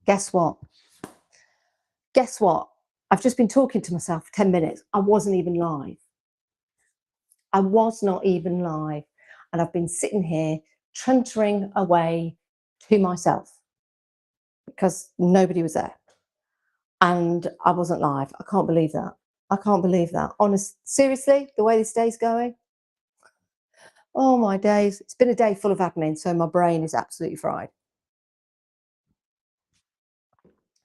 Guess what? Guess what? I've just been talking to myself for 10 minutes. I wasn't even live. I was not even live. And I've been sitting here chuntering away to myself because nobody was there. And I wasn't live. I can't believe that. I can't believe that. Honest, seriously, the way this day's going. Oh my days. It's been a day full of admin, so my brain is absolutely fried.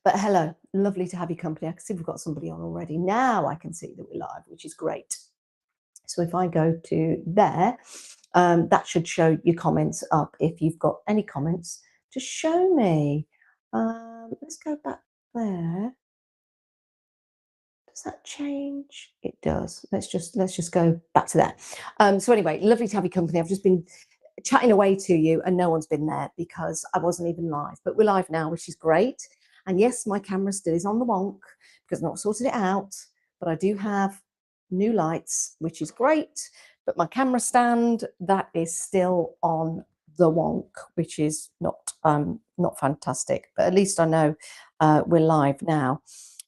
But hello, lovely to have your company. I can see we've got somebody on already. Now I can see that we're live, which is great. So if I go to there, that should show your comments up. If you've got any comments, just show me. Let's go back there. Does that change? It does. Let's just go back to that. So anyway, lovely to have your company. I've just been chatting away to you and no one's been there because I wasn't even live. But we're live now, which is great. And yes, my camera still is on the wonk because I've not sorted it out. But I do have new lights, which is great. But my camera stand, that is still on the wonk, which is not fantastic. But at least I know we're live now.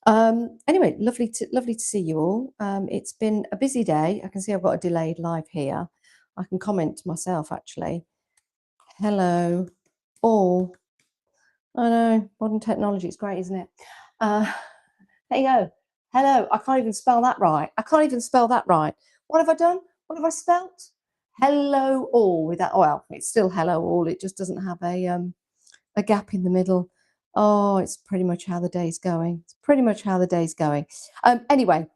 Anyway, lovely to see you all. It's been a busy day. I can see I've got a delayed live here. I can comment to myself actually. Hello, all. I know, modern technology, it's great, isn't it? There you go. Hello, I can't even spell that right. I can't even spell that right. What have I done? What have I spelt? Hello all with that. Oh, well, it's still hello all. It just doesn't have a gap in the middle. Oh, it's pretty much how the day's going. It's pretty much how the day's going. Anyway,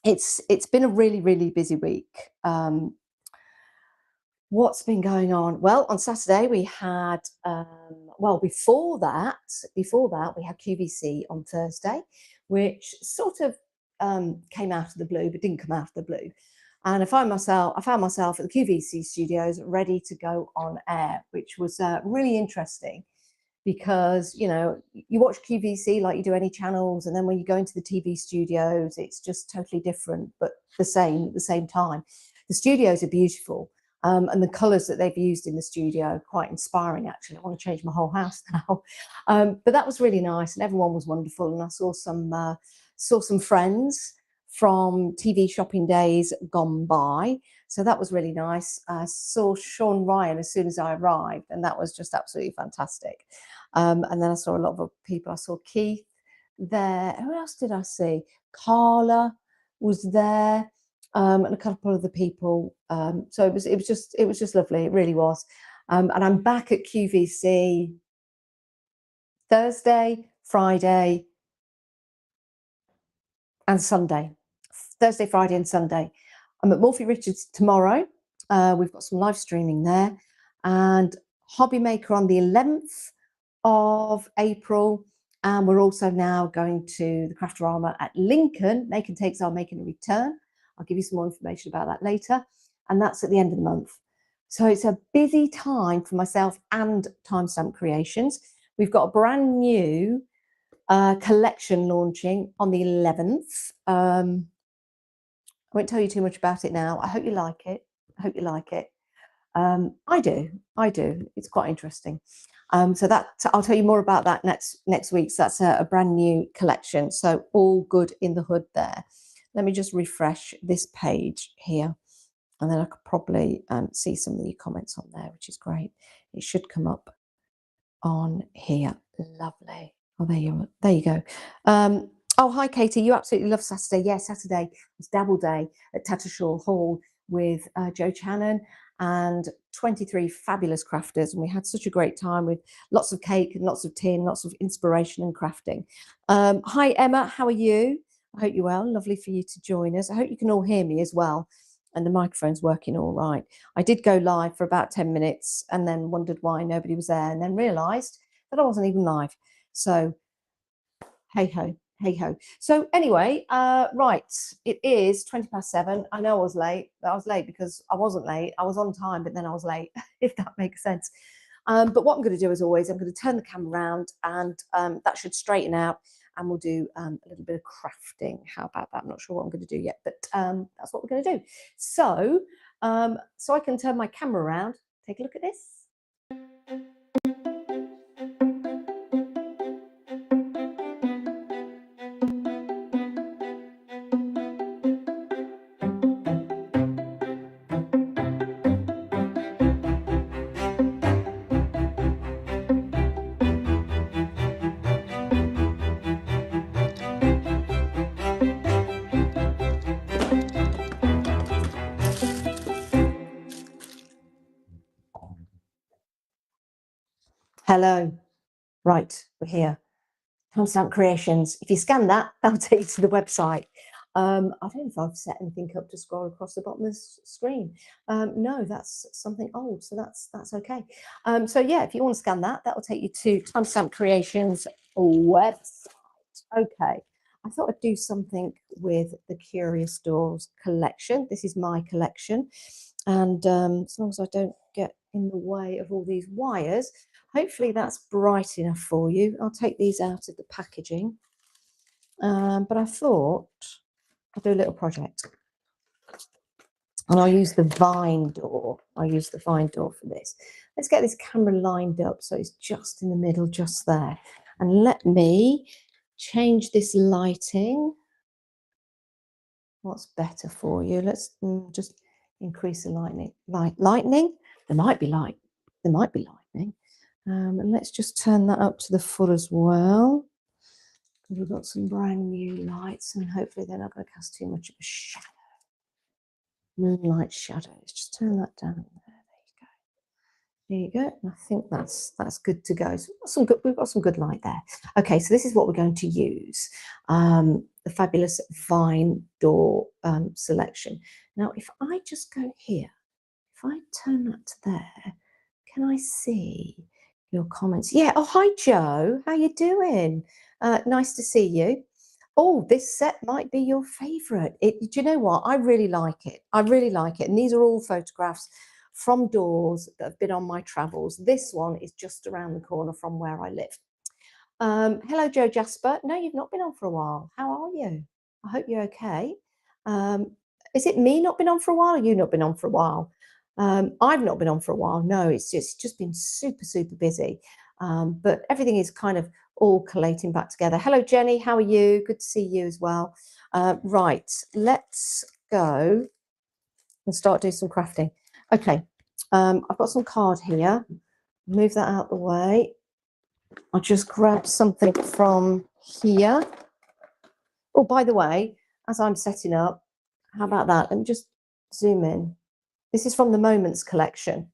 it's been a really busy week. What's been going on? Well, on Saturday we had, well, before that we had QVC on Thursday, which sort of came out of the blue, but didn't come out of the blue. And I found myself at the QVC studios ready to go on air, which was really interesting because, you know, you watch QVC like you do any channels, and then when you go into the TV studios, it's just totally different, but the same at the same time. The studios are beautiful. And the colours that they've used in the studio are quite inspiring, actually. I want to change my whole house now. But that was really nice, and everyone was wonderful. And I saw some friends from TV shopping days gone by. So that was really nice. I saw Sean Ryan as soon as I arrived, and that was just absolutely fantastic. And then I saw a lot of other people. I saw Keith there. Who else did I see? Carla was there. And a couple of other people. So it was just lovely. It really was. And I'm back at QVC Thursday, Friday, and Sunday. Thursday, Friday, and Sunday. I'm at Morphy Richards tomorrow. We've got some live streaming there, and Hobby Maker on the 11th of April. And we're also now going to the Craftorama at Lincoln. Make and Takes are making a return. I'll give you some more information about that later. And that's at the end of the month. So it's a busy time for myself and Timestamp Creations. We've got a brand new collection launching on the 11th. I won't tell you too much about it now. I hope you like it. I hope you like it. I do. It's quite interesting. So that I'll tell you more about that next week. So that's a brand new collection. So all good in the hood there. Let me just refresh this page here, and then I could probably see some of the comments on there, which is great. It should come up on here. Lovely. Oh, there you go. Oh, hi, Katie. You absolutely love Saturday. Yeah, Saturday was Dabble Day at Tattersall Hall with Joe Channon and 23 fabulous crafters. And we had such a great time with lots of cake and lots of tea and lots of inspiration and crafting. Hi, Emma. How are you? I hope you're well. Lovely for you to join us. I hope you can all hear me as well. And the microphone's working all right. I did go live for about 10 minutes and then wondered why nobody was there, and then realised that I wasn't even live. So, hey ho. So anyway, right, it is 7:20. I know I was late. I was late because I wasn't late. I was on time, but then I was late, if that makes sense. But what I'm going to do, as always, I'm going to turn the camera around, and that should straighten out, and we'll do a little bit of crafting. How about that? I'm not sure what I'm going to do yet, but that's what we're going to do. So, so I can turn my camera around. Take a look at this. Hello. Right, we're here. Timestamp Creations. If you scan that, that'll take you to the website. I don't know if I've set anything up to scroll across the bottom of the screen. No, that's something old, so that's okay. So yeah, if you want to scan that, that will take you to Timestamp Creations website. Okay, I thought I'd do something with the Curious Doors collection. This is my collection, and as long as I don't get in the way of all these wires, hopefully that's bright enough for you. I'll take these out of the packaging. But I thought I'll do a little project. And I'll use the vine door. I'll use the vine door for this. Let's get this camera lined up so it's just in the middle, just there. And let me change this lighting. What's better for you? Let's just increase the lightning. Lightning? There might be light. There might be lightning. And let's just turn that up to the full as well. We've got some brand new lights, and hopefully they're not going to cast too much of a shadow. Moonlight shadows. Just turn that down there. There you go. And I think that's good to go. So we've got some good light there. Okay, so this is what we're going to use. The fabulous vine door selection. Now, if I just go here, if I turn that to there, can I see your comments? Yeah. Oh, hi, Joe. How you doing? Nice to see you. Oh, this set might be your favourite. Do you know what? I really like it. I really like it. And these are all photographs from doors that have been on my travels. This one is just around the corner from where I live. Hello, Joe Jasper. No, you've not been on for a while. How are you? I hope you're okay. Is it me not been on for a while, or you not been on for a while? I've not been on for a while. No, it's just been super, super busy. But everything is kind of all collating back together. Hello, Jenny. How are you? Good to see you as well. Right, let's go and start doing some crafting. Okay, I've got some card here. Move that out the way. I'll just grab something from here. Oh, by the way, as I'm setting up, how about that? Let me just zoom in. This is from the Moments collection.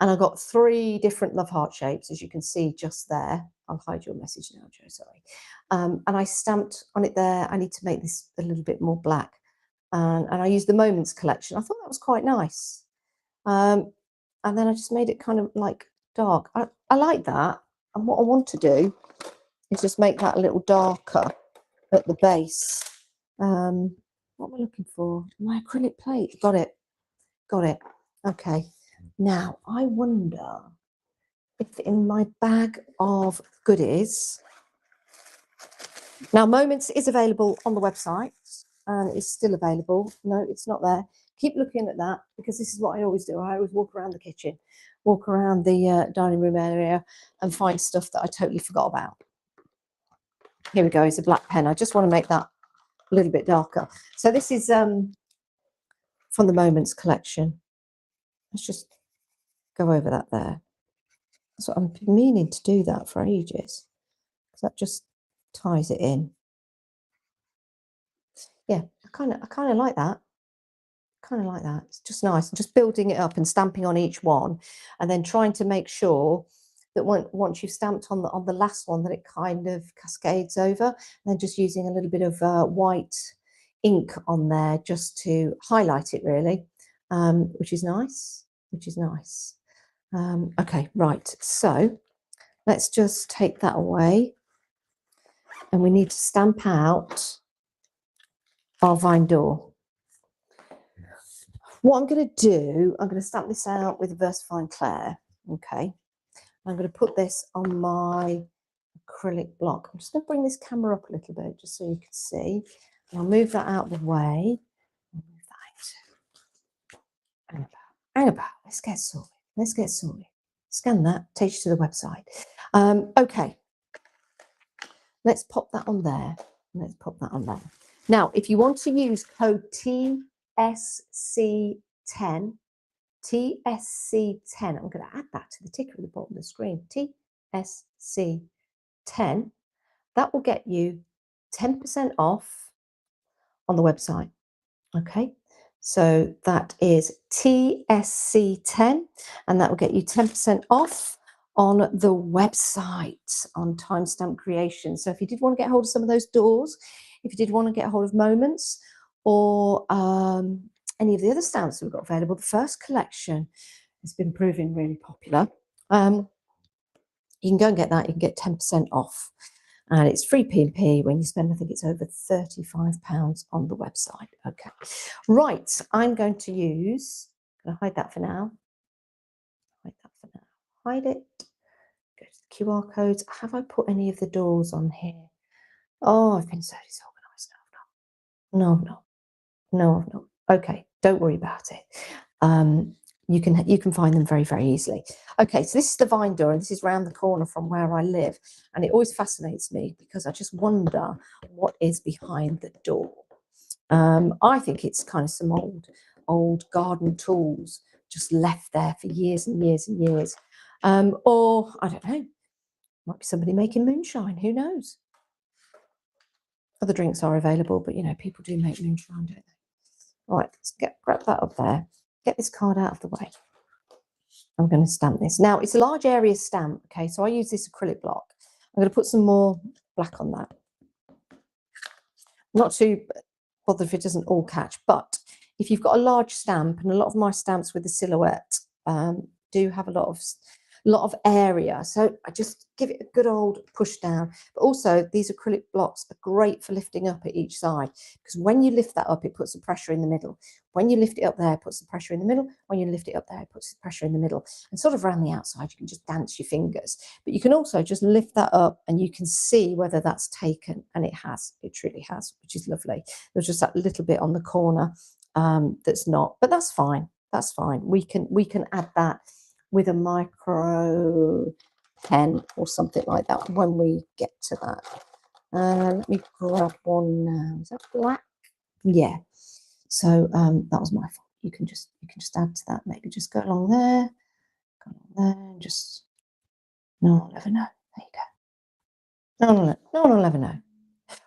And I've got 3 different love heart shapes, as you can see just there. I'll hide your message now, Joe, sorry. And I stamped on it there. I need to make this a little bit more black. And I used the Moments collection. I thought that was quite nice. And then I just made it kind of like dark. I like that. And what I want to do is just make that a little darker at the base. What am I looking for? My acrylic plate. Got it. Got it. Okay. Now, I wonder if in my bag of goodies, now Moments is available on the website, and it's still available. No, it's not there. Keep looking at that, because this is what I always do. I always walk around the kitchen, walk around the dining room area, and find stuff that I totally forgot about. Here we go. It's a black pen. I just want to make that a little bit darker. So this is from the Moments collection. Let's just go over that there. So I'm meaning to do that for ages, because that just ties it in. Yeah, I kind of like that. Kind of like that. It's just nice. Just building it up and stamping on each one, and then trying to make sure that once you've stamped on the last one, that it kind of cascades over. And then just using a little bit of white ink on there just to highlight it, really, which is nice. Which is nice. Okay, right. So let's just take that away, and we need to stamp out our vine door. What I'm going to do, I'm going to stamp this out with a VersaFine Claire. Okay, I'm going to put this on my acrylic block. I'm just going to bring this camera up a little bit just so you can see. And I'll move that out of the way. I'll move that out. Hang about. Let's get sorted. Let's get sorted. Scan that, take you to the website. Okay, let's pop that on there. Let's pop that on there. Now, if you want to use code TSC10, TSC10, I'm going to add that to the ticker at the bottom of the screen, TSC10, that will get you 10% off on the website. Okay, so that is TSC10, and that will get you 10% off on the website on timestamp creation. So if you did want to get hold of some of those doors, if you did want to get hold of moments or any of the other stamps that we've got available, the first collection has been proving really popular. You can go and get that. You can get 10% off. And it's free P&P when you spend, I think it's over £35 on the website. Okay. Right. I'm going to hide that for now. Hide that for now. Hide it. Go to the QR codes. Have I put any of the doors on here? Oh, I've been so disorganized now. No, I've not. Okay. Don't worry about it. You can find them very, very easily. Okay, so this is the Vine door, and this is round the corner from where I live. And it always fascinates me because I just wonder what is behind the door. I think it's kind of some old garden tools just left there for years and years and years. Or, I don't know, might be somebody making moonshine, who knows? Other drinks are available, but, you know, people do make moonshine, don't they? All right, let's grab that up there. Get this card out of the way. I'm going to stamp this. Now, it's a large area stamp, okay? So I use this acrylic block. I'm going to put some more black on that. Not too bothered if it doesn't all catch, but if you've got a large stamp, and a lot of my stamps with the silhouette do have a lot of area, so I just give it a good old push down. But also these acrylic blocks are great for lifting up at each side, because when you lift that up, it puts the pressure in the middle. When you lift it up there, it puts the pressure in the middle. When you lift it up there, it puts the pressure in the middle. And sort of around the outside, you can just dance your fingers. But you can also just lift that up and you can see whether that's taken, and it has. It truly has, which is lovely. There's just that little bit on the corner that's not, but that's fine. That's fine. We can add that with a micro pen or something like that when we get to that. Let me grab one now. Is that black? Yeah. So that was my fault. You can just add to that. Maybe just go along there, and just, no one will ever know. There you go. No one will ever know.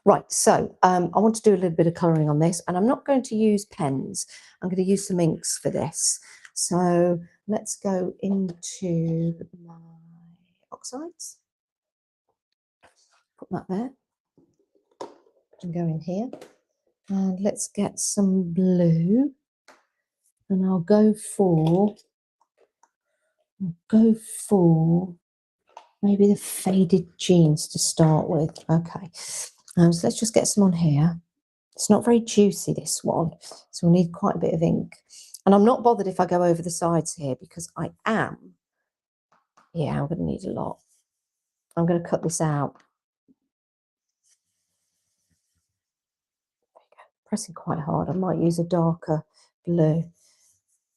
Right, so I want to do a little bit of colouring on this, and I'm not going to use pens. I'm going to use some inks for this. So let's go into my oxides. Put that there. And go in here. And let's get some blue. And I'll go for maybe the faded jeans to start with. Okay, so let's just get some on here. It's not very juicy, this one, so we'll need quite a bit of ink. And I'm not bothered if I go over the sides here, because I'm going to need a lot. I'm going to cut this out. Pressing quite hard. I might use a darker blue.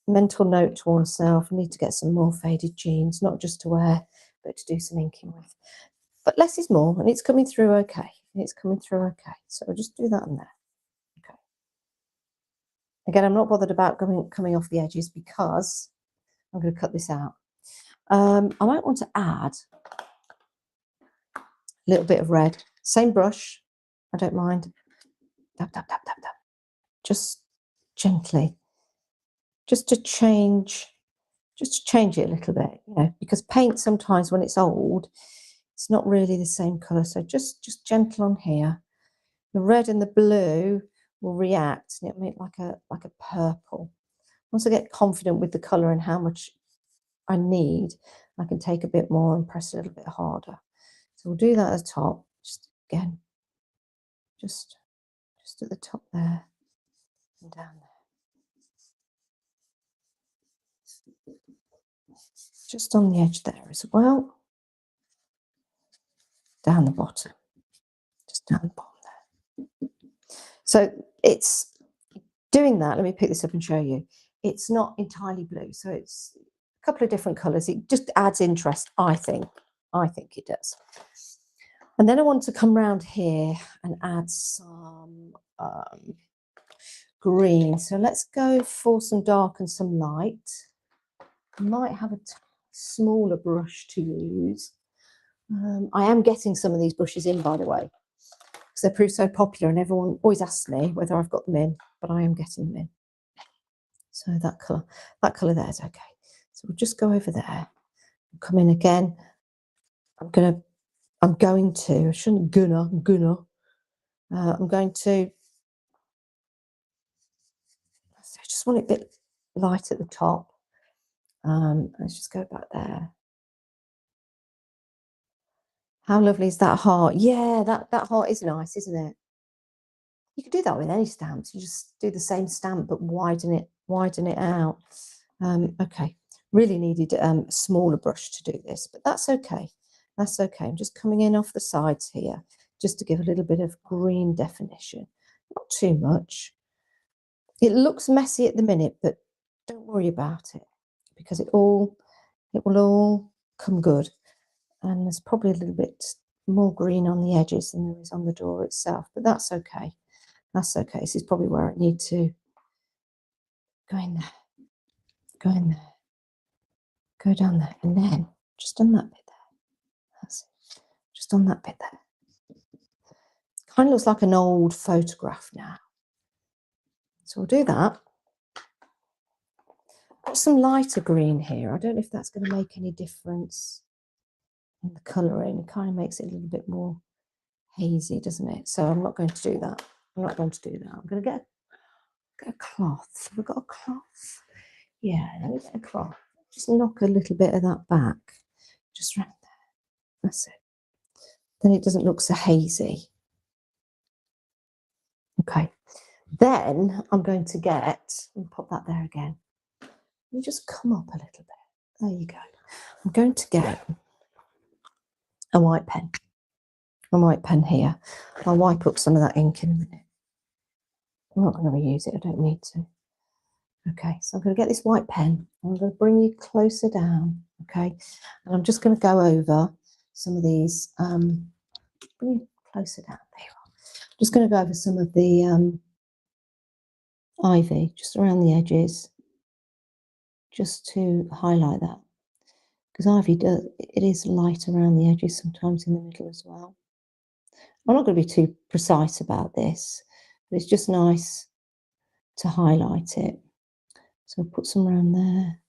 Mental note to oneself, I need to get some more faded jeans, not just to wear, but to do some inking with. But less is more, and it's coming through okay. So I'll just do that in there. Okay. Again, I'm not bothered about coming off the edges, because I'm going to cut this out. I might want to add a little bit of red. Same brush, I don't mind. Tap, tap, tap, tap, tap. Just gently. Just to change it a little bit, you know, because paint sometimes when it's old, it's not really the same colour. So just gentle on here. The red and the blue will react, and it'll make like a purple. Once I get confident with the colour and how much I need, I can take a bit more and press a little bit harder. So we'll do that at the top, just again, just at the top there and down there. Just on the edge there as well. Down the bottom, just down the bottom there. So it's doing that. Let me pick this up and show you. It's not entirely blue, so it's a couple of different colours. It just adds interest, I think. I think it does. And then I want to come round here and add some green. So let's go for some dark and some light. I might have a smaller brush to use. I am getting some of these brushes in, by the way, because they prove so popular, and everyone always asks me whether I've got them in, but I am getting them in. So that colour there is okay. So we'll just go over there, Come in again. I'm going to, I shouldn't I'm going to, so I just want it a bit light at the top. Let's just go back there. How lovely is that heart? Yeah, that heart is nice, isn't it? You could do that with any stamps. You just do the same stamp, but widen it out. Okay, really needed a smaller brush to do this, but that's okay. That's okay. I'm just coming in off the sides here, just to give a little bit of green definition. Not too much. It looks messy at the minute, but don't worry about it, because it will all come good. And there's probably a little bit more green on the edges than there is on the door itself, but that's okay. That's okay. This is probably where I need to go in there, go in there, go down there, and then just on that bit there. That's it. Just on that bit there. Kind of looks like an old photograph now. So we'll do that. Got some lighter green here. I don't know if that's going to make any difference in the colouring. It kind of makes it a little bit more hazy, doesn't it? So I'm not going to do that. I'm not going to do that. I'm going to get a cloth. Have we got a cloth? Yeah, let me get a cloth. Just knock a little bit of that back. Just around there. That's it. Then it doesn't look so hazy. Okay. Then I'm going to get, and pop that there again. You just come up a little bit. There you go. I'm going to get a white pen. A white pen here. I'll wipe up some of that ink in a minute. I'm not going to use it. I don't need to. Okay, so I'm going to get this white pen. I'm going to bring you closer down. Okay, and I'm just going to go over some of these. Bring you closer down. There you are. I'm just going to go over some of the ivy just around the edges, just to highlight that, because ivy it is light around the edges, sometimes in the middle as well. I'm not going to be too precise about this, but it's just nice to highlight it. So I'll put some around there,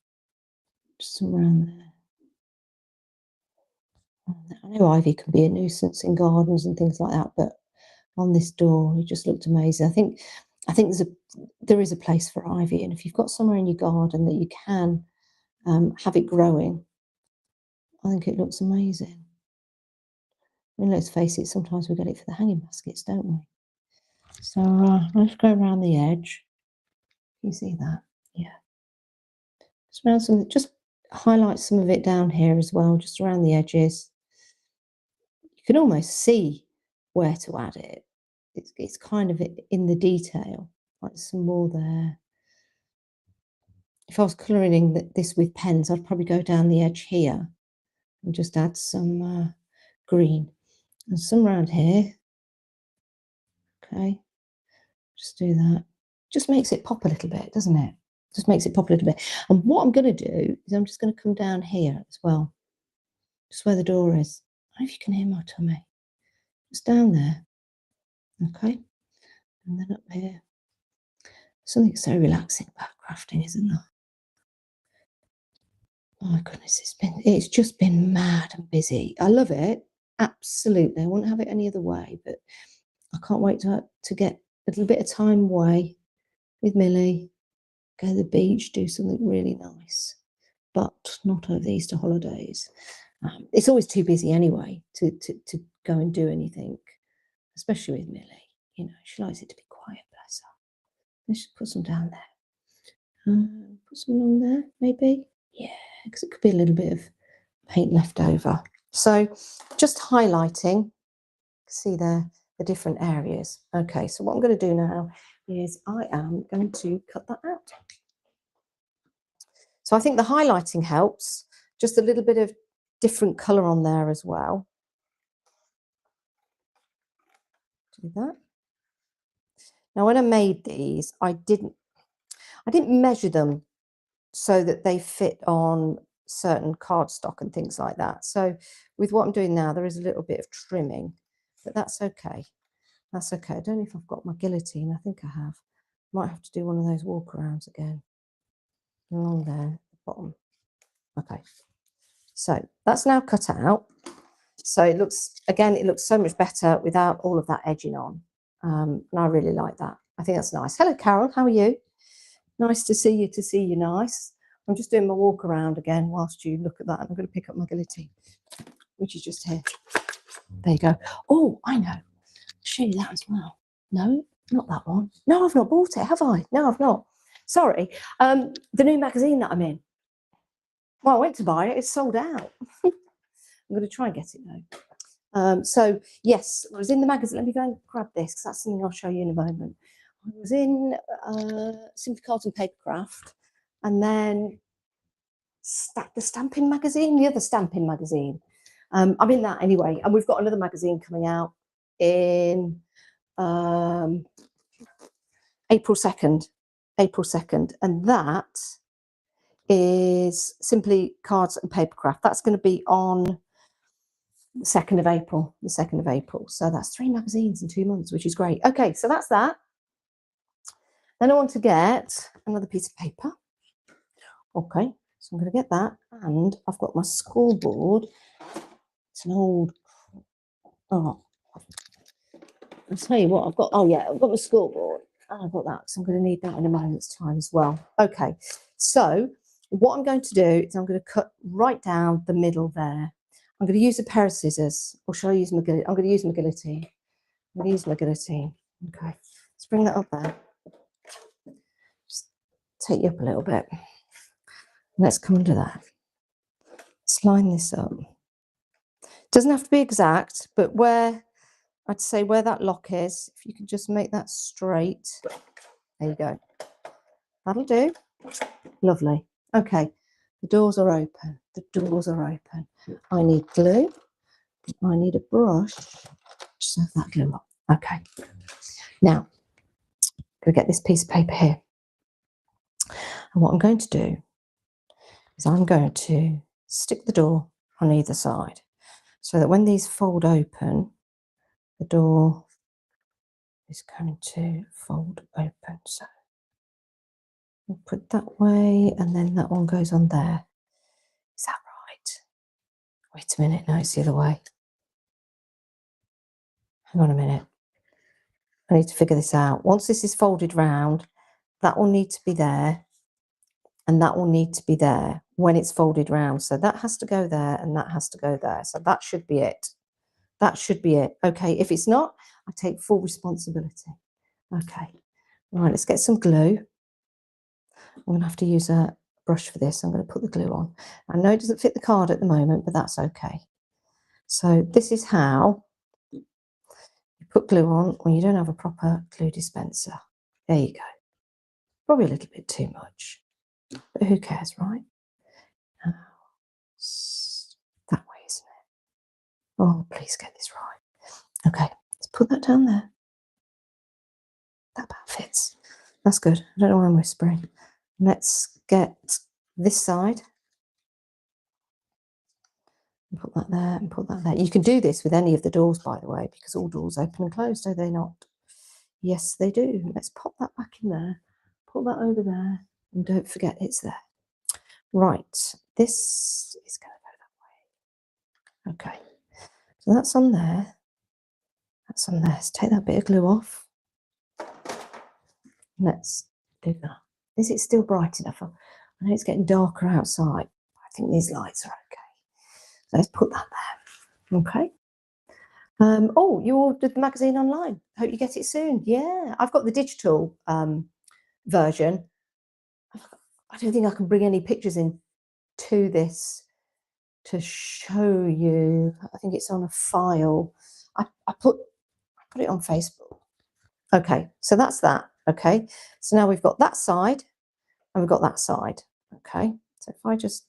just some around there. I know ivy can be a nuisance in gardens and things like that, but on this door, it just looked amazing. I think there is a place for ivy, and if you've got somewhere in your garden that you can have it growing, I think it looks amazing. I mean, let's face it, sometimes we get it for the hanging baskets, don't we? So let's go around the edge. You see that? Yeah. Just around some, just highlight some of it down here as well, just around the edges. You can almost see where to add it. It's kind of in the detail, like some more there. If I was colouring this with pens, I'd probably go down the edge here and just add some green and some around here. Okay, just do that. Just makes it pop a little bit, doesn't it? Just makes it pop a little bit. And what I'm going to do is I'm just going to come down here as well, just where the door is. I don't know if you can hear my tummy. Just down there. Okay, and then up here. Something so relaxing about crafting, isn't there? Oh my goodness, it's just been mad and busy. I love it, absolutely. I wouldn't have it any other way, but I can't wait to get a little bit of time away with Millie, go to the beach, do something really nice, but not over the Easter holidays. It's always too busy anyway to go and do anything, especially with Millie. You know, she likes it to be quiet, bless her. Let's just put some down there. Put some along there, maybe. Yeah, because it could be a little bit of paint left over. So just highlighting, see there, the different areas. Okay, so what I'm going to do now is I am going to cut that out. So I think the highlighting helps, just a little bit of different colour on there as well. Do that. Now when I made these, I didn't measure them so that they fit on certain cardstock and things like that. So with what I'm doing now, there is a little bit of trimming, but that's okay. That's okay. I don't know if I've got my guillotine. I think I have. Might have to do one of those walk arounds again. Along there at the bottom. Okay. So that's now cut out. So it looks, again, it looks so much better without all of that edging on. And I really like that. I think that's nice. Hello, Carol. How are you? Nice to see you nice. I'm just doing my walk around again whilst you look at that. I'm going to pick up my guillotine, which is just here. There you go. Oh, I know. I'll show you that as well. No, not that one. No, I've not bought it, have I? No, I've not. Sorry. The new magazine that I'm in. Well, I went to buy it. It's sold out. I'm going to try and get it though. So yes, I was in the magazine. Let me go and grab this because that's something I'll show you in a moment. I was in Simply Carton Papercraft, and then the stamping magazine, the other stamping magazine. I'm in that anyway, and we've got another magazine coming out in April 2nd, and that is Simply Cards and Papercraft. That's going to be on the 2nd of April, So that's 3 magazines in 2 months, which is great. Okay, so that's that. Then I want to get another piece of paper. Okay, so I'm going to get that, and I've got my scoreboard. It's an old, I'll tell you what, I've got my scoreboard, and I've got that, so I'm going to need that in a moment's time as well. Okay, so what I'm going to do is I'm going to cut right down the middle there. I'm going to use a pair of scissors, or shall I use my guillotine? I'm going to use my guillotine. Okay, let's bring that up there. Just take you up a little bit. Let's come under that. Let's line this up. Doesn't have to be exact, but where I'd say where that lock is, if you can just make that straight. There you go. That'll do. Lovely. Okay, the doors are open. I need glue. I need a brush. Just have that glue on. Okay. Now, I'm going to get this piece of paper here. And what I'm going to do is I'm going to stick the door on either side so that when these fold open, the door is going to fold open. So we'll put that way, and then that one goes on there. Is that right? Wait a minute. No, it's the other way. Hang on a minute. I need to figure this out. Once this is folded round, that will need to be there, and that will need to be there when it's folded round. So that has to go there, and that has to go there. So that should be it. That should be it. Okay, if it's not, I take full responsibility. Okay, right, let's get some glue. I'm going to have to use a brush for this. I'm going to put the glue on. I know it doesn't fit the card at the moment, but that's okay. So this is how you put glue on when you don't have a proper glue dispenser. There you go. Probably a little bit too much, but who cares, right? That way, isn't it? Oh, please get this right. Okay, let's put that down there. That about fits. That's good. I don't know why I'm whispering. Let's get this side. And put that there and put that there. You can do this with any of the doors, by the way, because all doors open and close, do they not? Yes, they do. Let's pop that back in there. Put that over there. And don't forget it's there. Right. This is going to go that way. Okay. So that's on there. That's on there. Let's take that bit of glue off. Let's do that. Is it still bright enough? I know it's getting darker outside. I think these lights are okay. So let's put that there. Okay. Oh, you ordered the magazine online. Hope you get it soon. Yeah, I've got the digital version. I don't think I can bring any pictures in to this to show you. I think it's on a file. I put it on Facebook. Okay, so that's that. Okay, so now we've got that side and we've got that side. Okay, so if I just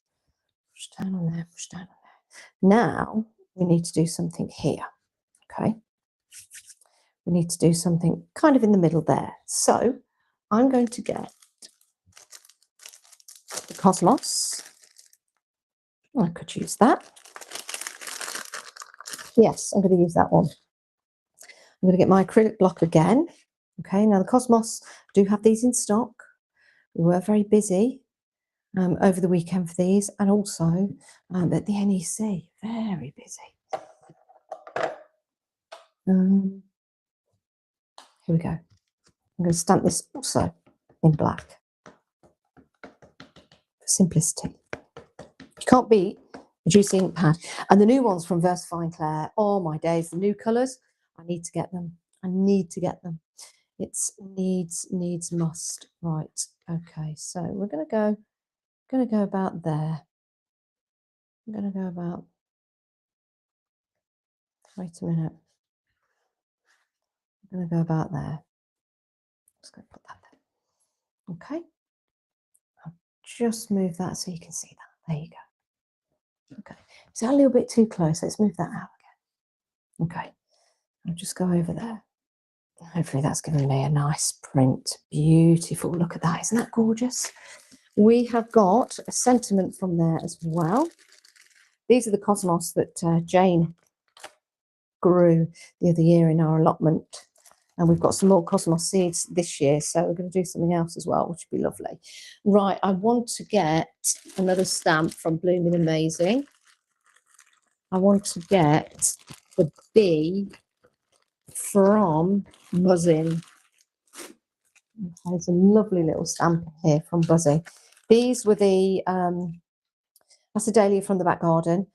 push down on there, push down on there. Now we need to do something here. Okay, we need to do something kind of in the middle there. So I'm going to get the Cosmos. I could use that. Yes, I'm going to use that one. I'm going to get my acrylic block again. Okay, now the Cosmos do have these in stock. We were very busy over the weekend for these, and also at the NEC. Very busy. Here we go. I'm going to stamp this also in black for simplicity. You can't beat a juicy ink pad. And the new ones from Versafine Claire, oh my days, the new colours, I need to get them. I need to get them. It's needs, must. Right, okay, so we're going to go about there. I'm going to go about, wait a minute. I'm going to go about there. Just going to put that there. Okay. I'll just move that so you can see that. There you go. Okay. Is that a little bit too close? Let's move that out again. Okay. I'll just go over there. Hopefully that's given me a nice print. Beautiful. Look at that. Isn't that gorgeous? We have got a sentiment from there as well. These are the cosmos that Jane grew the other year in our allotment. And we've got some more cosmos seeds this year, so we're going to do something else as well, which would be lovely. Right, I want to get another stamp from Blooming Amazing. I want to get the bee from Buzzing. There's a lovely little stamp here from Buzzing. These were the Acidalia from the back garden.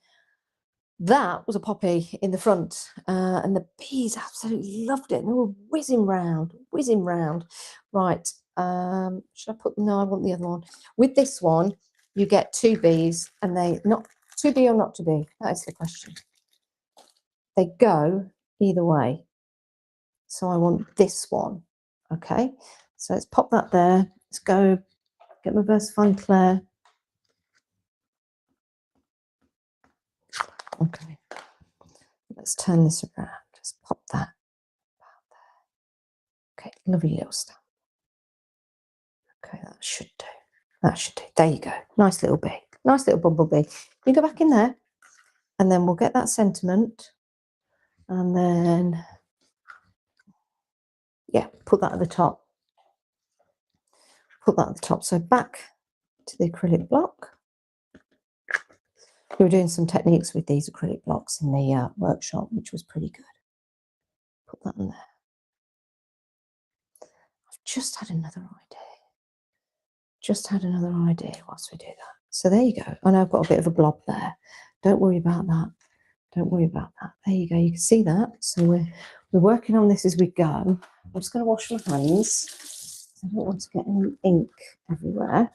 That was a poppy in the front, and the bees absolutely loved it. And they were whizzing round, whizzing round. Right, should I put, no, I want the other one. With this one, you get two bees, and they, not to be or not to be, that is the question. They go either way. So I want this one, okay? So let's pop that there. Let's go get my Versafine Claire. Okay. Let's turn this around. Just pop that about there. Okay, lovely little stamp. Okay, that should do. That should do. There you go. Nice little bee. Nice little bumblebee. You go back in there, and then we'll get that sentiment, and then, yeah, put that at the top. Put that at the top. So back to the acrylic block. We were doing some techniques with these acrylic blocks in the workshop, which was pretty good. Put that in there. I've just had another idea. Just had another idea whilst we do that. So there you go. I know I've got a bit of a blob there. Don't worry about that. Don't worry about that. There you go. You can see that. So we're working on this as we go. I'm just going to wash my hands. I don't want to get any ink everywhere.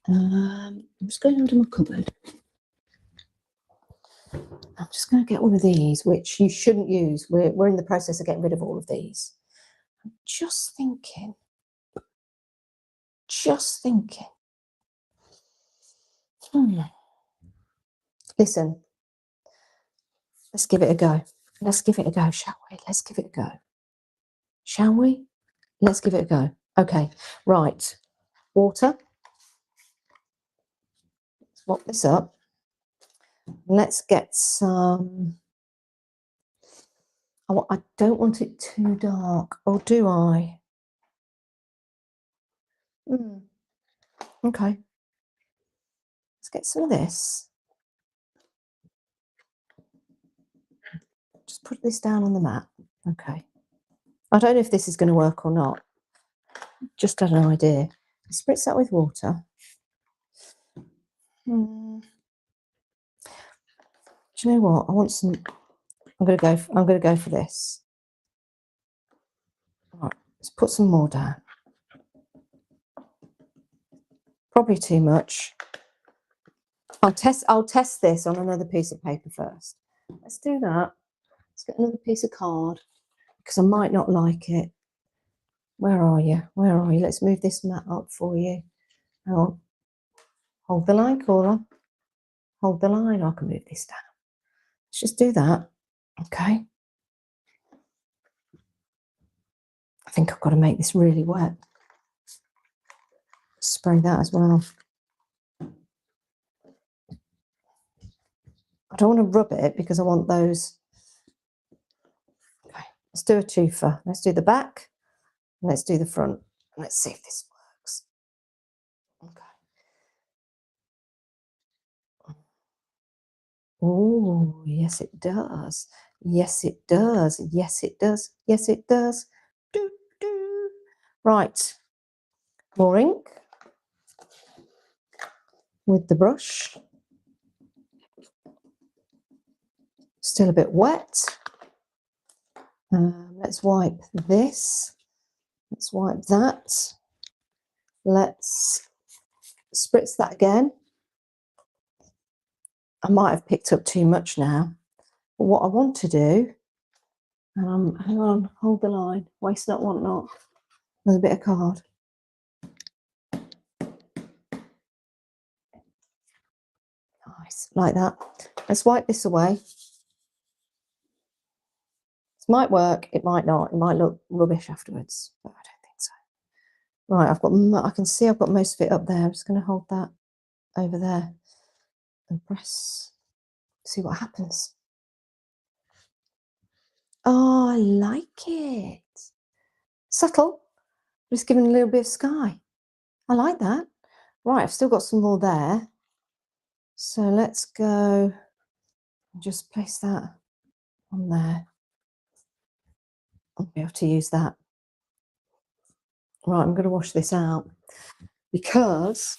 I'm just going under my cupboard. I'm just going to get one of these, which you shouldn't use. We're in the process of getting rid of all of these. I'm just thinking. Listen, let's give it a go. Let's give it a go, shall we? Let's give it a go. Shall we? Let's give it a go. Okay, right. Water. Let's mop this up. Let's get some. I don't want it too dark, or do I? Okay. Let's get some of this. Just put this down on the mat. Okay. I don't know if this is going to work or not. Just had an idea. Spritz that with water. Do you know what? I want some. I'm going to go for this. All right. Let's put some more down. Probably too much. I'll test this on another piece of paper first. Let's do that. Let's get another piece of card because I might not like it. Where are you? Where are you? Let's move this mat up for you. Hang on. Hold the line, Cora. Hold the line. I can move this down. Let's just do that. Okay. I think I've got to make this really wet. Spray that as well. I don't want to rub it because I want those. Okay, let's do a twofer. Let's do the back and let's do the front. Let's see if this works. Oh, yes, it does. Yes, it does. Yes, it does. Yes, it does. Do, do. Right. More ink with the brush. Still a bit wet. Let's wipe this. Let's wipe that. Let's spritz that again. I might have picked up too much now. But what I want to do, hang on, hold the line. Waste not, want not. Another bit of card. Nice, like that. Let's wipe this away. This might work, it might not. It might look rubbish afterwards, but I don't think so. Right, I can see I've got most of it up there. I'm just going to hold that over there and press, see what happens. Oh, I like it. Subtle, just giving a little bit of sky. I like that. Right, I've still got some more there. So let's go and just place that on there. I'll be able to use that. Right, I'm going to wash this out because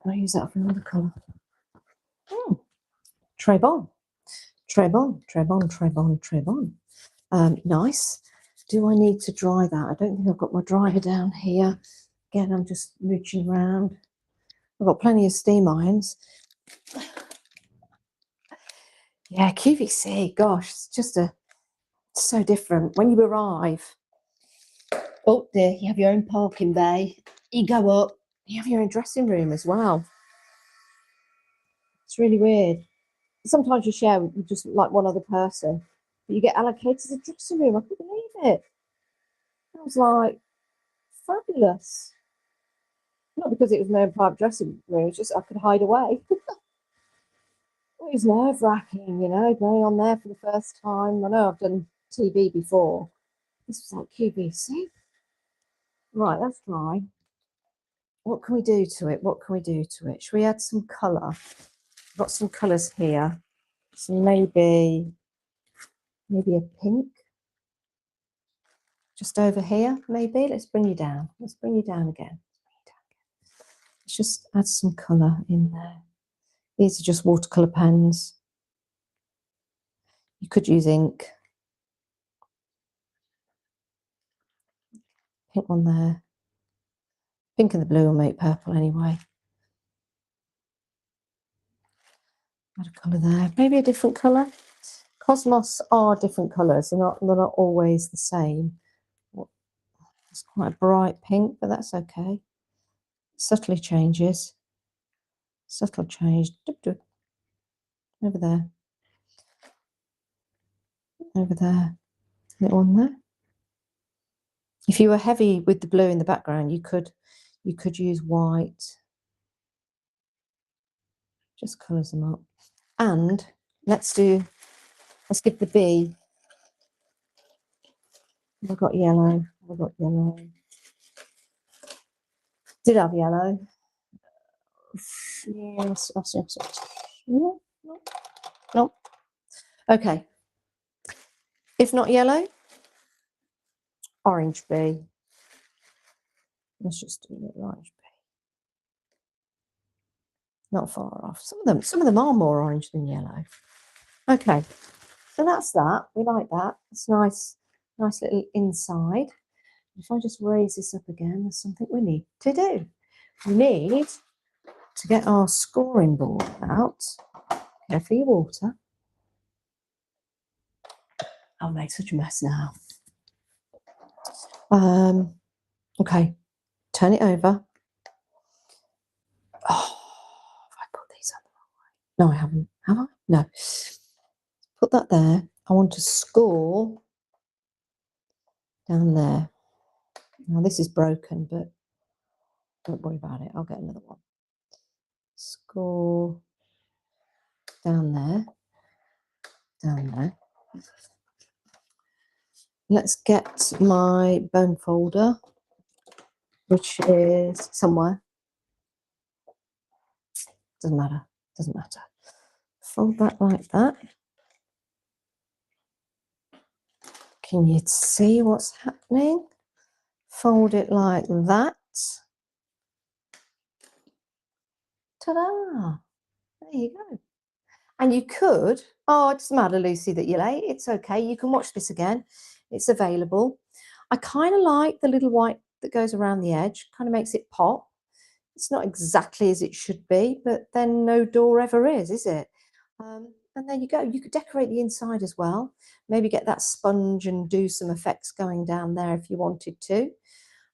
I'll use that for another colour. Très bon. Très bon, très bon, très bon, très bon. Nice. Do I need to dry that? I don't think I've got my dryer down here. Again, I'm just reaching around. I've got plenty of steam irons. Yeah, QVC, gosh, it's just so different. When you arrive, oh dear, you have your own parking bay. You go up, you have your own dressing room as well. It's really weird. Sometimes you share with just like one other person, but you get allocated a dressing room. I couldn't believe it. I was like, fabulous. Not because it was my own private dressing room, it's just I could hide away. It was nerve-wracking, you know, going on there for the first time. I know I've done TV before. This was like QVC. Right, that's dry. What can we do to it? What can we do to it? Should we add some colour? I've got some colours here. So maybe a pink. Just over here, maybe. Let's bring you down. Let's bring you down again. Let's just add some colour in there. These are just watercolour pens. You could use ink. Pink one there. Pink and the blue will make purple anyway. Add a colour there. Maybe a different colour. Cosmos are different colours. They're not always the same. It's quite a bright pink, but that's okay. Subtly changes. Subtle change. Over there. Over there. Little one there. If you were heavy with the blue in the background, you could use white. Just colours them up. And let's give the bee. Have I got yellow? Have I got yellow? Did I have yellow? Yes. No. No. Okay. If not yellow, orange bee. Let's just do a little orange bee. Not far off. Some of them are more orange than yellow. Okay. So that's that. We like that. It's nice little inside. If I just raise this up again, there's something we need to do. We need to get our scoring board out. Carefully, your water. I'll make such a mess now. Okay, turn it over. Oh, have I put these on the wrong way? No, I haven't. Have I? No. Put that there. I want to score down there. Now this is broken, but don't worry about it. I'll get another one. Score down there. Down there. Let's get my bone folder, which is somewhere. Doesn't matter. doesn't matter. Fold that like that. Can you see what's happening? Fold it like that. Ta-da! There you go. And you could, oh, it doesn't matter, Lucy, that you're late. It's okay. You can watch this again. It's available. I kind of like the little white that goes around the edge. Kind of makes it pop. It's not exactly as it should be, but then no door ever is it? And there you go. You could decorate the inside as well. Maybe get that sponge and do some effects going down there if you wanted to.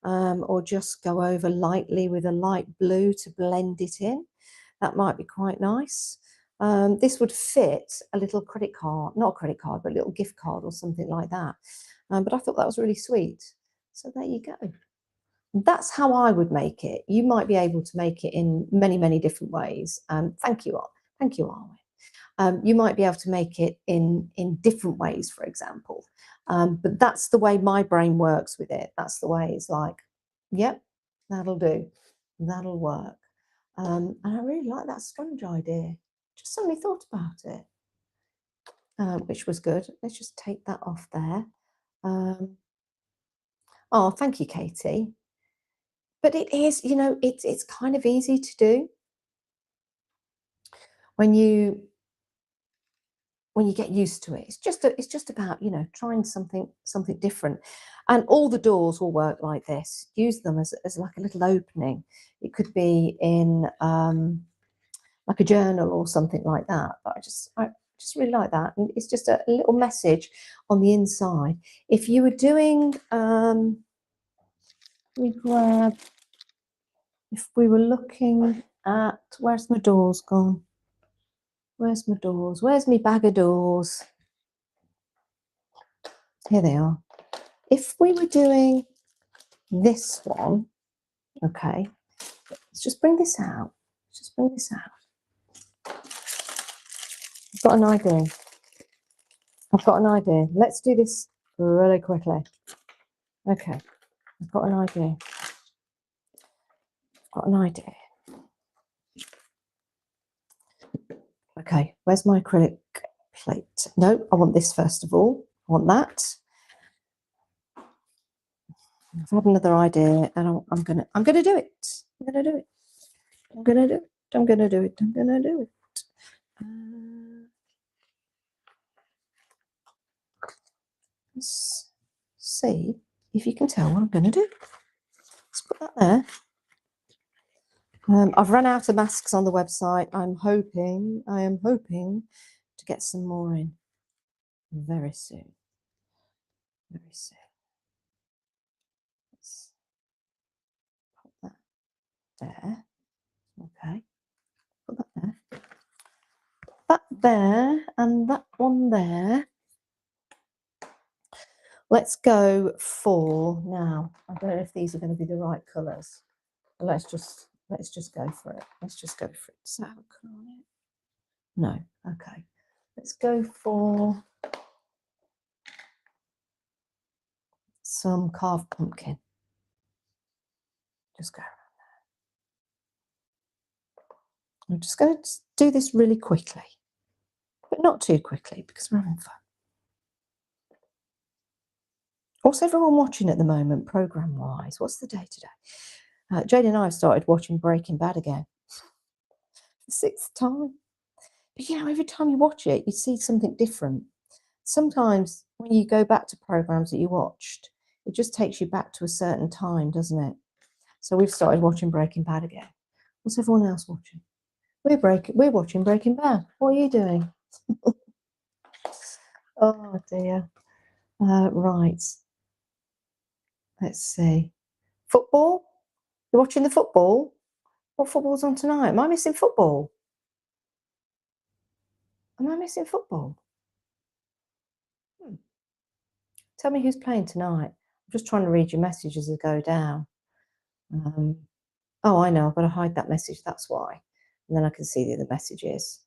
Or just go over lightly with a light blue to blend it in. That might be quite nice. This would fit a little credit card, not a credit card, but a little gift card or something like that. But I thought that was really sweet. So there you go. That's how I would make it. You might be able to make it in many, many different ways. Thank you, Arwen. You might be able to make it in different ways, for example. But that's the way my brain works with it. That's the way it's like, yep, that'll do. That'll work. And I really like that sponge idea. Just suddenly thought about it, which was good. Let's just take that off there. Oh, thank you, Katie. But it is, you know, it's kind of easy to do when you get used to it. It's just about, you know, trying something different. And all the doors will work like this. Use them as like a little opening. It could be in like a journal or something like that. But I just really like that. And it's just a little message on the inside. If you were doing, if we were looking at, where's my doors gone? Where's my doors? Where's my bag of doors? Here they are. If we were doing this one, okay, let's just bring this out. Just bring this out. I've got an idea. I've got an idea. Let's do this really quickly. Okay, I've got an idea. I've got an idea. Okay, where's my acrylic plate? No, I want this first of all. I want that. I've had another idea, and I'm gonna do it. I'm gonna do it. I'm gonna do it. I'm gonna do it. I'm gonna do it. Let's see if you can tell what I'm gonna do. Let's put that there. I've run out of masks on the website. I am hoping to get some more in very soon. Very soon. Let's put that there. Okay. Put that there. That there and that one there. Let's go for now. I don't know if these are going to be the right colours. Let's just go for it. Let's just go for it. Does that have a colour on it? No. Okay. Let's go for some carved pumpkin. Just go around there. I'm just going to do this really quickly, but not too quickly because we're having fun. What's everyone watching at the moment, program-wise? What's the day today? Jade and I have started watching Breaking Bad again. For the 6th time. But, you know, every time you watch it, you see something different. Sometimes when you go back to programs that you watched, it just takes you back to a certain time, doesn't it? So we've started watching Breaking Bad again. What's everyone else watching? We're watching Breaking Bad. What are you doing? Oh, dear. Right. Let's see. Football? You're watching the football? What football's on tonight? Am I missing football? Am I missing football? Tell me who's playing tonight. I'm just trying to read your message as I go down. Oh, I know. I've got to hide that message. That's why. And then I can see the other messages.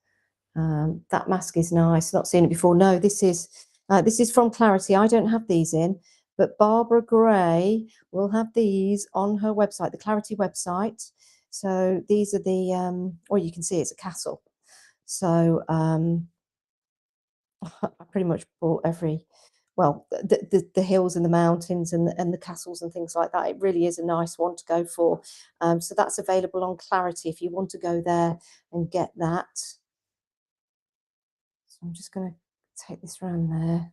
That mask is nice. Not seen it before. No, this is from Clarity. I don't have these in, but Barbara Gray will have these on her website, the Clarity website. So these are the, or you can see it's a castle. So I pretty much bought the hills and the mountains and the castles and things like that. It really is a nice one to go for. So that's available on Clarity if you want to go there and get that. So I'm just going to take this round there.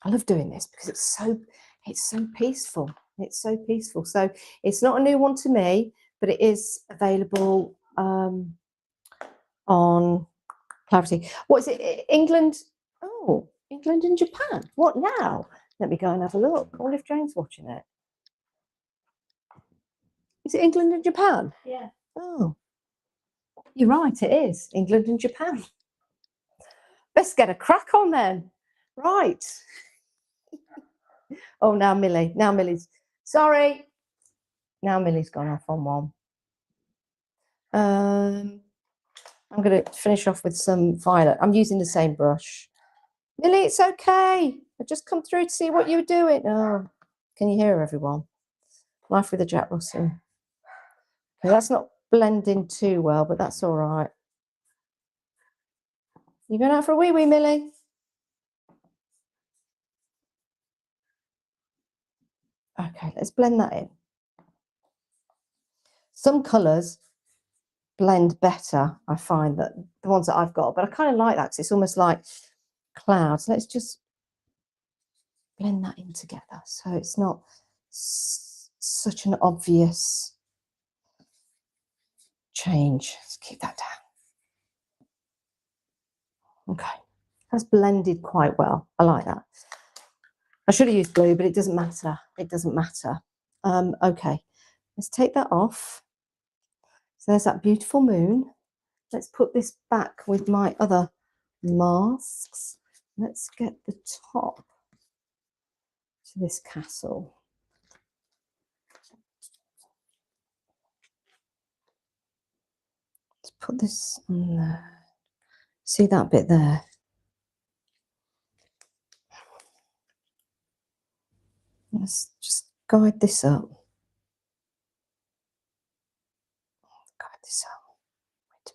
I love doing this because it's so peaceful. It's so peaceful. So it's not a new one to me, but it is available on Clarity. What is it? England? Oh, England and Japan. What now? Let me go and have a look. I wonder if Jane's watching it. Is it England and Japan? Yeah. Oh, you're right. It is England and Japan. Let's get a crack on then. Right. Oh, now Millie's sorry. Now Millie's gone off on one. I'm going to finish off with some violet. I'm using the same brush. Millie, it's okay. I just come through to see what you were doing. Oh, can you hear everyone? Life with a Jack Russell. Okay, that's not blending too well, but that's all right. You going out for a wee, Millie? Okay, let's blend that in. Some colours blend better, I find, that the ones that I've got, but I kind of like that because it's almost like clouds. Let's just blend that in together so it's not such an obvious change. Let's keep that down. Okay, that's blended quite well. I like that. I should have used blue, but it doesn't matter. It doesn't matter. Okay, let's take that off. So there's that beautiful moon. Let's put this back with my other masks. Let's get the top to this castle. Let's put this on there. See that bit there? Let's just guide this up. Guide this up. Wait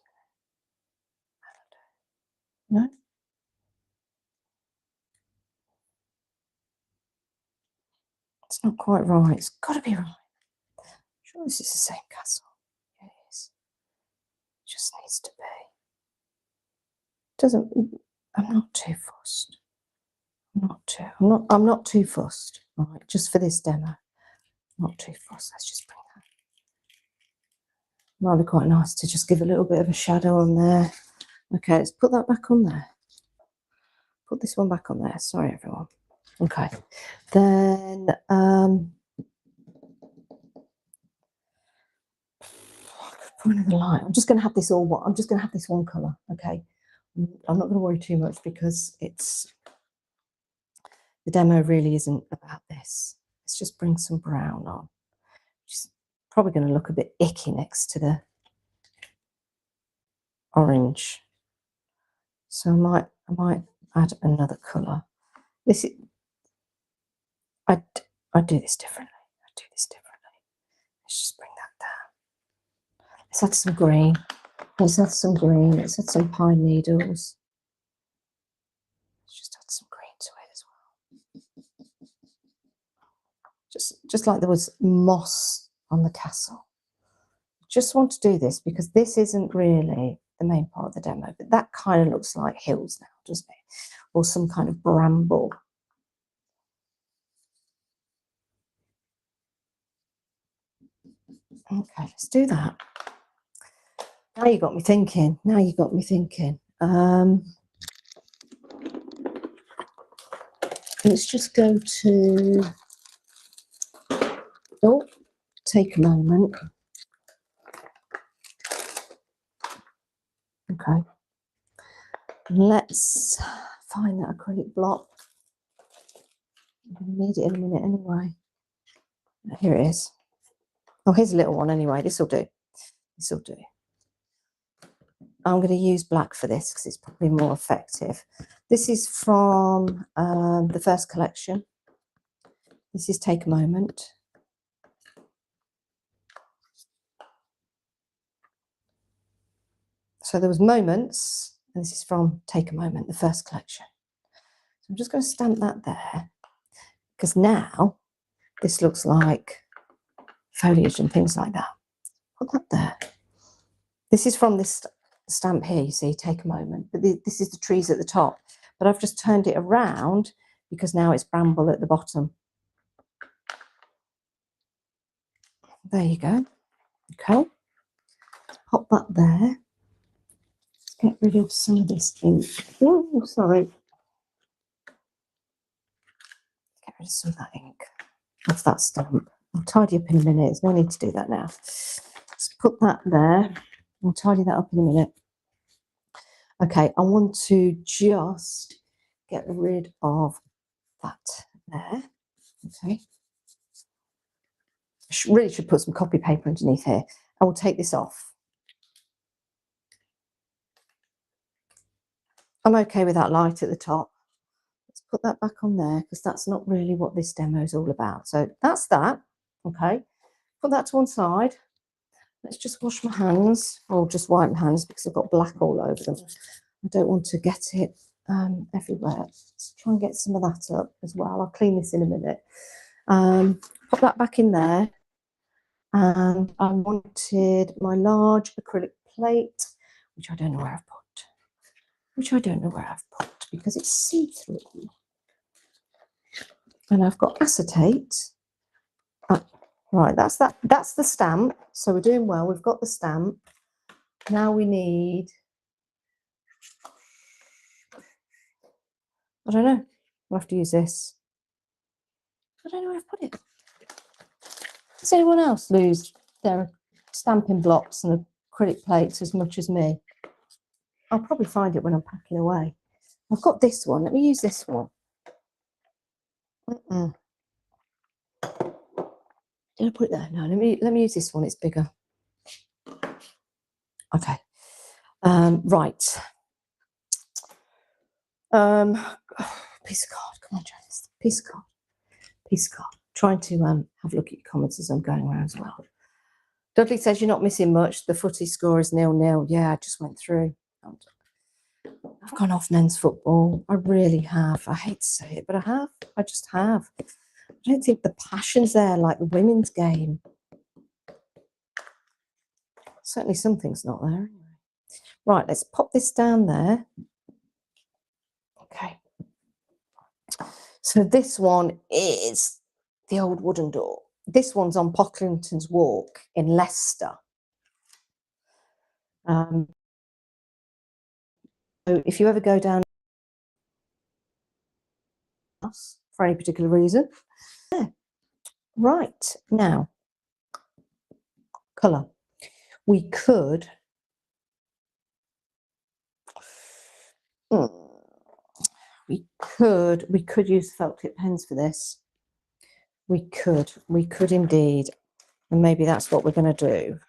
a minute. No? It's not quite right. It's got to be right. Sure, this is the same castle. It is. It just needs to be. Doesn't. I'm not too fussed. I'm not too fussed. Right, just for this demo. Not too fussed. Let's just bring that. Might be quite nice to just give a little bit of a shadow on there. Okay, let's put that back on there. Put this one back on there. Sorry, everyone. Okay, then another light. I'm just going to have this all. I'm just going to have this one color. Okay, I'm not going to worry too much because the demo really isn't about this. Let's just bring some brown on. Which is probably going to look a bit icky next to the orange. So I might add another color. This is. I do this differently. Let's just bring that down. Let's add some green. Let's add some green. Let's add some pine needles. Let's just add some green to it as well. Just like there was moss on the castle. Just want to do this because this isn't really the main part of the demo, but that kind of looks like hills now, doesn't it? Or some kind of bramble. Okay, let's do that. Now you got me thinking. Let's just go to, take a moment. Okay. Let's find that acrylic block. I'm going to need it in a minute anyway. Here it is. Oh, here's a little one anyway. This will do. I'm going to use black for this because it's probably more effective. This is from the first collection. This is Take a Moment. So there was Moments, and this is from Take a Moment, the first collection. So I'm just going to stamp that there, because now this looks like foliage and things like that. Put that there. This is from this stamp here, you see, Take a Moment, but this is the trees at the top. But I've just turned it around because now it's bramble at the bottom. There you go. Okay, pop that there. Let's get rid of some of this ink. Oh, sorry. Get rid of some of that ink. That's that stamp. I'll tidy up in a minute. There's no need to do that now. Let's put that there. I'll tidy that up in a minute. Okay, I want to just get rid of that there. Okay. I really should put some copy paper underneath here. I will take this off. I'm okay with that light at the top. Let's put that back on there because that's not really what this demo is all about. So that's that. Okay. Put that to one side. Let's just wash my hands, or just wipe my hands because I've got black all over them. I don't want to get it everywhere. Let's try and get some of that up as well. I'll clean this in a minute. Pop that back in there. And I wanted my large acrylic plate, which I don't know where I've put. Because it's see-through. And I've got acetate. Right, that's that. That's the stamp. So we're doing well. We've got the stamp. Now we need, I don't know. We'll have to use this. I don't know where I've put it. Does anyone else lose their stamping blocks and acrylic plates as much as me? I'll probably find it when I'm packing away. I've got this one. Let me use this one. Did I put it there? No, let me use this one. It's bigger. Okay. Right. Piece of card. Come on, Janice. Piece of card. Trying to have a look at your comments as I'm going around as well. Dudley says you're not missing much. The footy score is 0-0. Yeah, I just went through. I've gone off men's football. I really have. I hate to say it, but I have. I just have. I don't think the passion's there like the women's game. Certainly something's not there. Right, let's pop this down there. Okay. So this one is the old wooden door. This one's on Pocklington's Walk in Leicester. So if you ever go down for any particular reason, yeah. Right, now, colour. We could use felt tip pens for this. We could indeed. And maybe that's what we're going to do.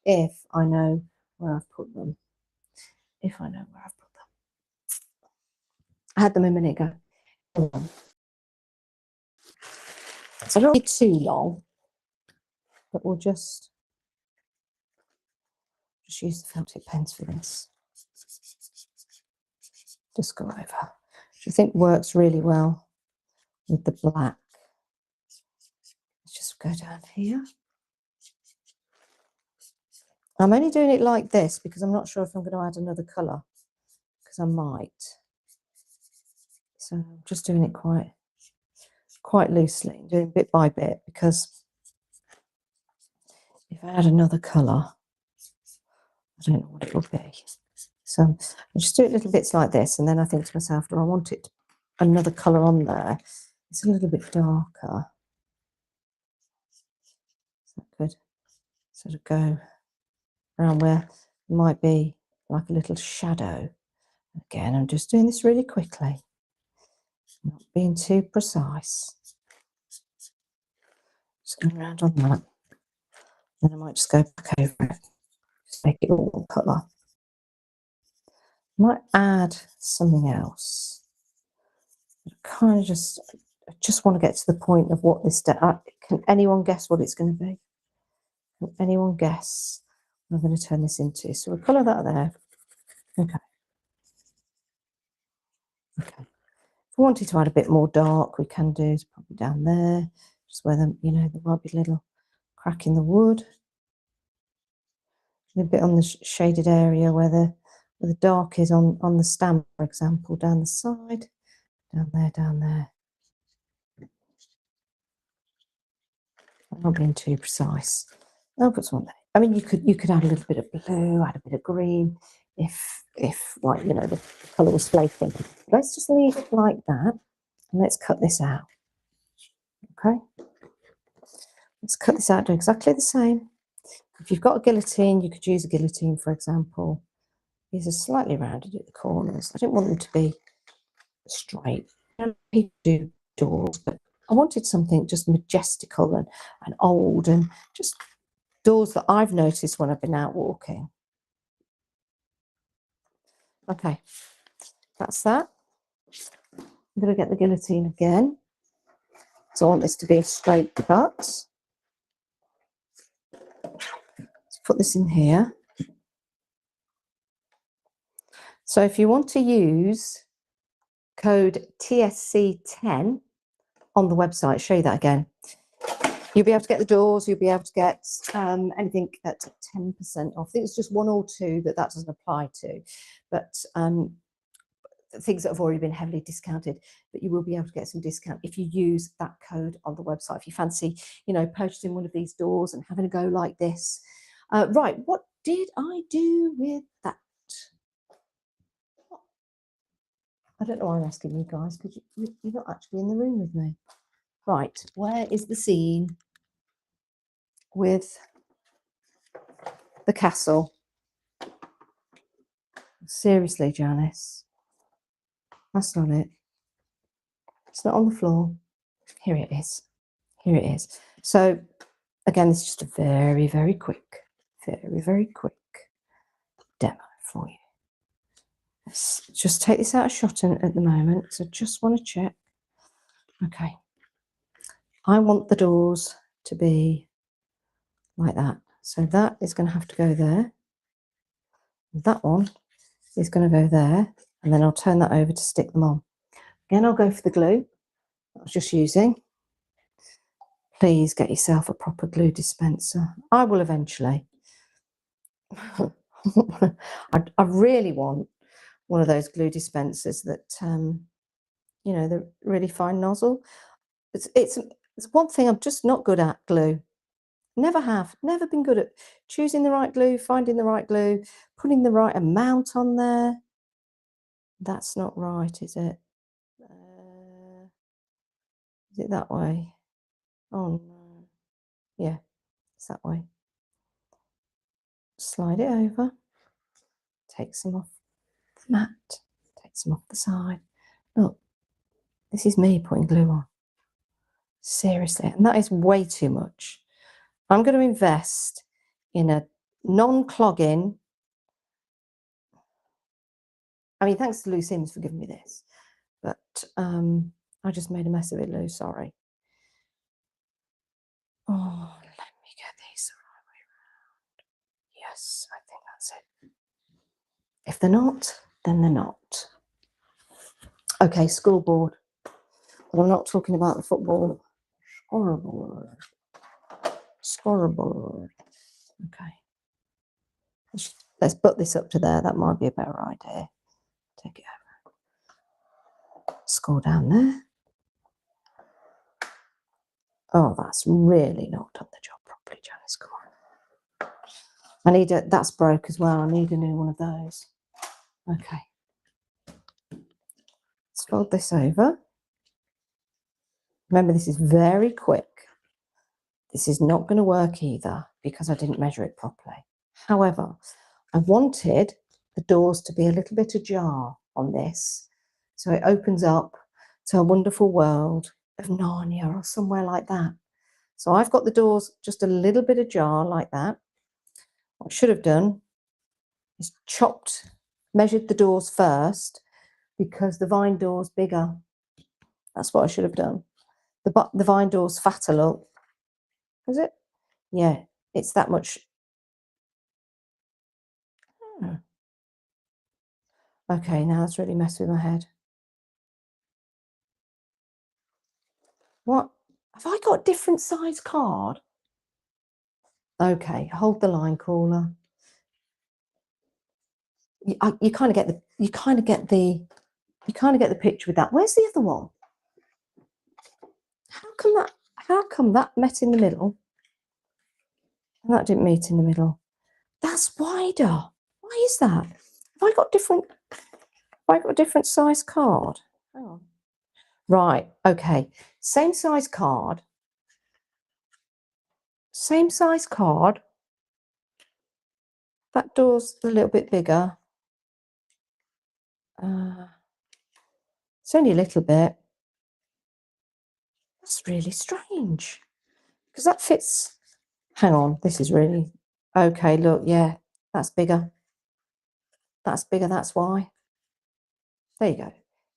If I know where I've put them. I had them a minute ago. So I don't need too long, but we'll just use the felt tip pens for this. Just go over. Which I think works really well with the black. Let's just go down here. I'm only doing it like this because I'm not sure if I'm going to add another colour, because I might. So I'm just doing it quite loosely, doing bit by bit, because if I add another colour, I don't know what it will be. So I just do it little bits like this, and then I think to myself, do I want it another colour on there? It's a little bit darker. So I could sort of go around where it might be like a little shadow. Again, I'm just doing this really quickly, not being too precise. Just going around on that. Then I might just go back over it, just make it all one colour. Might add something else. I just want to get to the point of what this. Can anyone guess what it's going to be? Can anyone guess I'm going to turn this into. So we'll colour that there. Okay. Okay. If we wanted to add a bit more dark, we can do. It's probably down there, just where the, there might be a little crack in the wood. A bit on the shaded area where the dark is on the stamp, for example, down the side, down there. I'm not being too precise. I'll put some there. I mean, you could add a little bit of blue, add a bit of green, if like the colour was flaking. Let's just leave it like that, and let's cut this out. Okay, let's cut this out. Do exactly the same. If you've got a guillotine, you could use a guillotine, for example. These are slightly rounded at the corners. I don't want them to be straight. People do doors, but I wanted something just majestical and old, and just doors that I've noticed when I've been out walking. Okay, that's that. I'm going to get the guillotine again. So I want this to be a straight cut. Let's put this in here. So if you want to use code TSC10 on the website, show you that again. You'll be able to get the doors, you'll be able to get anything at 10% off. I think it's just one or two that doesn't apply to, but things that have already been heavily discounted, but you will be able to get some discount if you use that code on the website. If you fancy, purchasing one of these doors and having a go like this. Right, what did I do with that? I don't know why I'm asking you guys, because you're not actually in the room with me. Right, where is the scene with the castle? Seriously, Janice, that's not it. It's not on the floor. Here it is. Here it is. So again, it's just a very, very quick demo for you. Let's just take this out of shot at the moment, because I just want to check. Okay. I want the doors to be like that. So that is going to have to go there. That one is going to go there, and then I'll turn that over to stick them on. Again, I'll go for the glue I was just using. Please get yourself a proper glue dispenser. I will eventually. I really want one of those glue dispensers that, the really fine nozzle. It's one thing I'm just not good at, glue. Never been good at choosing the right glue, finding the right glue, putting the right amount on there. That's not right, is it? Is it that way? Oh no. Yeah, it's that way. Slide it over. Take some off the mat. Take some off the side. Look, this is me putting glue on. Seriously, and that is way too much. I'm going to invest in a non-clogging. I mean, thanks to Lou Sims for giving me this, but I just made a mess of it, Lou. Sorry. Oh, let me get these the right way around. Yes, I think that's it. If they're not, then they're not. Okay, scoreboard. But I'm not talking about the football. Scoreboard. Okay. Let's put this up to there. That might be a better idea. Take it over. Score down there. Oh, that's really not done the job properly, Janice. Come on. I need a, that's broke as well. I need a new one of those. Okay. Let's fold this over. Remember, this is very quick. This is not going to work either because I didn't measure it properly. However, I wanted the doors to be a little bit ajar on this, so it opens up to a wonderful world of Narnia or somewhere like that. So I've got the doors just a little bit ajar like that. What I should have done is measured the doors first, because the vine door's bigger. That's what I should have done. The vine door's fatter, look. Is it? Yeah, it's that much Okay, now it's really messed with my head. What? Have I got different size card? Okay, hold the line, caller. You kind of get the picture with that. Where's the other one? How come that met in the middle? And that didn't meet in the middle. That's wider. Why is that? Have I got a different size card? Hang on. Right, okay. Same size card. Same size card. That door's a little bit bigger. It's only a little bit. That's really strange. Because that fits. Hang on, this is really okay. Look, yeah, that's bigger. That's bigger. That's why. There you go.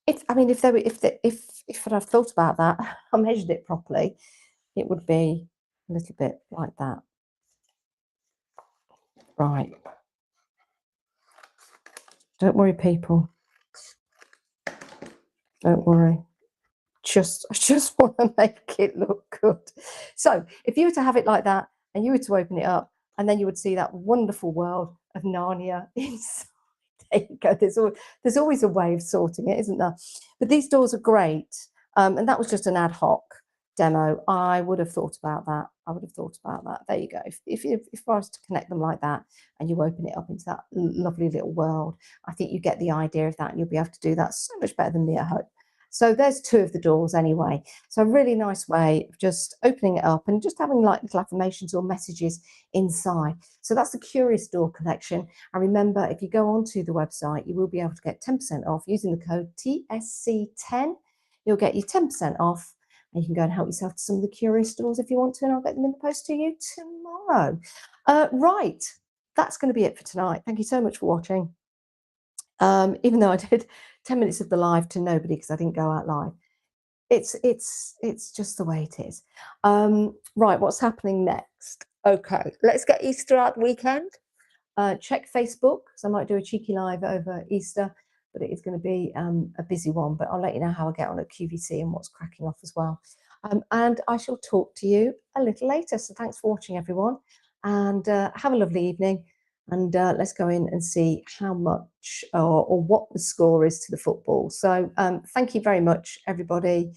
If I'd have thought about that, I measured it properly, it would be a little bit like that. Right. Don't worry, people. Don't worry. I just want to make it look good. So if you were to have it like that, and you were to open it up, and then you would see that wonderful world of Narnia inside. There you go. There's always a way of sorting it, isn't there? But these doors are great. And that was just an ad hoc demo. I would have thought about that. There you go. If I was to connect them like that and you open it up into that lovely little world, I think you get the idea of that, and you'll be able to do that so much better than me at home. So there's two of the doors anyway. So a really nice way of just opening it up and just having like little affirmations or messages inside. So that's the Curious Door collection. And remember, if you go onto the website, you will be able to get 10% off using the code TSC10. You'll get you 10% off, and you can go and help yourself to some of the Curious Doors if you want to, and I'll get them in the post to you tomorrow. Right, that's going to be it for tonight. Thank you so much for watching. Even though I did 10 minutes of the live to nobody because I didn't go out live. It's just the way it is. Right, what's happening next? Okay, let's get Easter out the weekend. Check Facebook, because I might do a cheeky live over Easter, but it is going to be a busy one. But I'll let you know how I get on at QVC and what's cracking off as well. And I shall talk to you a little later. So thanks for watching, everyone, and have a lovely evening. And let's go in and see how much or what the score is to the football. So thank you very much, everybody.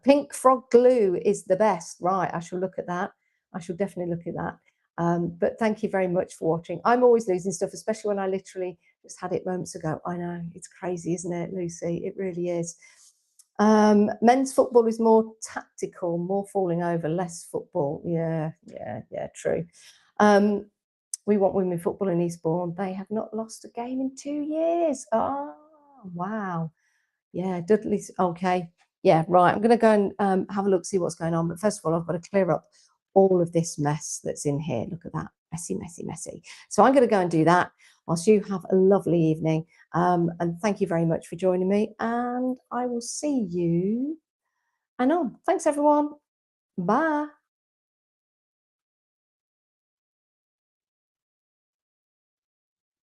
Pink Frog Glue is the best. Right, I shall look at that. I shall definitely look at that. But thank you very much for watching. I'm always losing stuff, especially when I literally just had it moments ago. I know, it's crazy, isn't it, Lucy? It really is. Men's football is more tactical, more falling over, less football. Yeah, true. We want women football in Eastbourne. They have not lost a game in 2 years. Oh, wow. Yeah, Dudley's okay. Yeah, right. I'm going to go and have a look, see what's going on. But first of all, I've got to clear up all of this mess that's in here. Look at that. Messy, messy, messy. So I'm going to go and do that whilst you have a lovely evening. And thank you very much for joining me. And I will see you anon. Thanks, everyone. Bye.